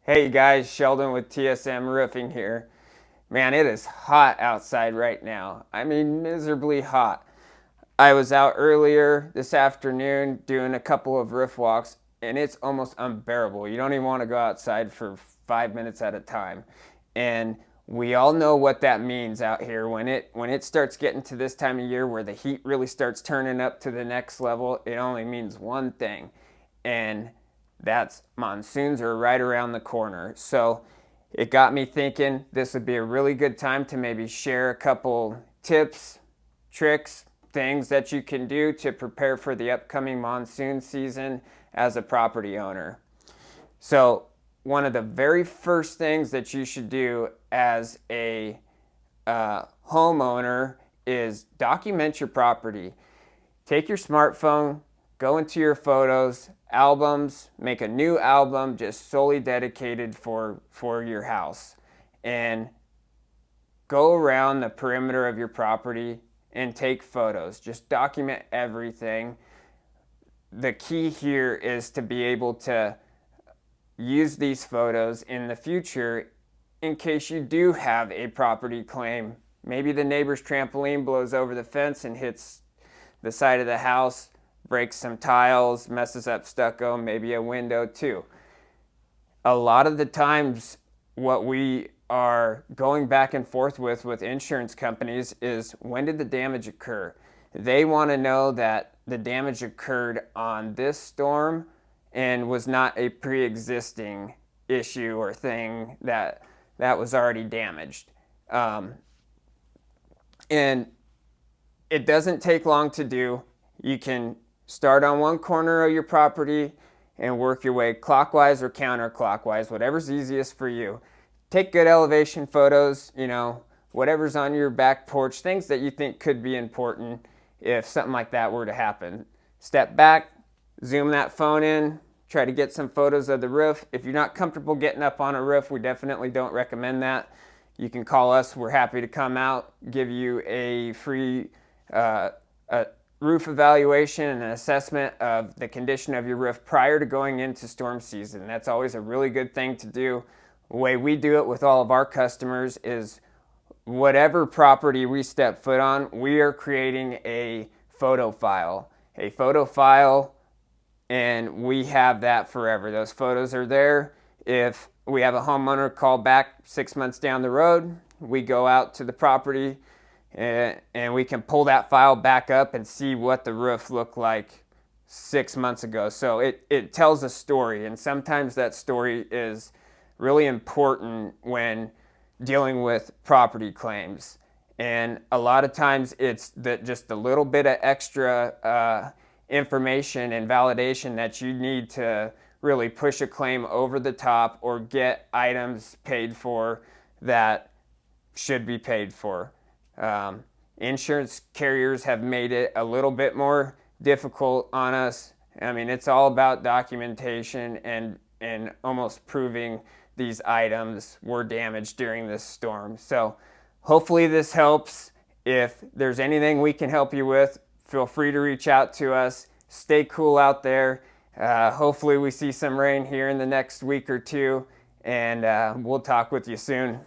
Hey guys, Sheldon with TSM Roofing here. Man, it is hot outside right now. I mean, miserably hot. I was out earlier this afternoon doing a couple of roof walks, and it's almost unbearable. You don't even want to go outside for 5 minutes at a time. And we all know what that means out here when it starts getting to this time of year where the heat really starts turning up to the next level. It only means one thing, and that's monsoons are right around the corner. So it got me thinking this would be a really good time to maybe share a couple tips, tricks, things that you can do to prepare for the upcoming monsoon season as a property owner. So, one of the very first things that you should do as a homeowner is document your property. Take your smartphone, go into your photos, albums, make a new album just solely dedicated for your house, and go around the perimeter of your property and take photos. Just document everything. The key here is to be able to use these photos in the future in case you do have a property claim. Maybe the neighbor's trampoline blows over the fence and hits the side of the house, breaks some tiles, messes up stucco, maybe a window too. A lot of the times, what we are going back and forth with insurance companies is, when did the damage occur? They want to know that the damage occurred on this storm and was not a pre-existing issue or thing that was already damaged. And it doesn't take long to do. You can start on one corner of your property and work your way clockwise or counterclockwise, whatever's easiest for you. Take good elevation photos, whatever's on your back porch, things that you think could be important if something like that were to happen. Step back, zoom that phone in, try to get some photos of the roof. If you're not comfortable getting up on a roof, we definitely don't recommend that. You can call us. We're happy to come out, give you a free a roof evaluation and an assessment of the condition of your roof prior to going into storm season. That's always a really good thing to do. The way we do it with all of our customers is, whatever property we step foot on, we are creating a photo file. And we have that forever. Those photos are there. If we have a homeowner call back 6 months down the road, we go out to the property and we can pull that file back up and see what the roof looked like 6 months ago. So it tells a story, and sometimes that story is really important when dealing with property claims. And a lot of times it's just a little bit of extra information and validation that you need to really push a claim over the top or get items paid for that should be paid for. Insurance carriers have made it a little bit more difficult on us. I mean, it's all about documentation and almost proving these items were damaged during this storm. So hopefully this helps. If there's anything we can help you with, feel free to reach out to us. Stay cool out there. Hopefully we see some rain here in the next week or two, and we'll talk with you soon.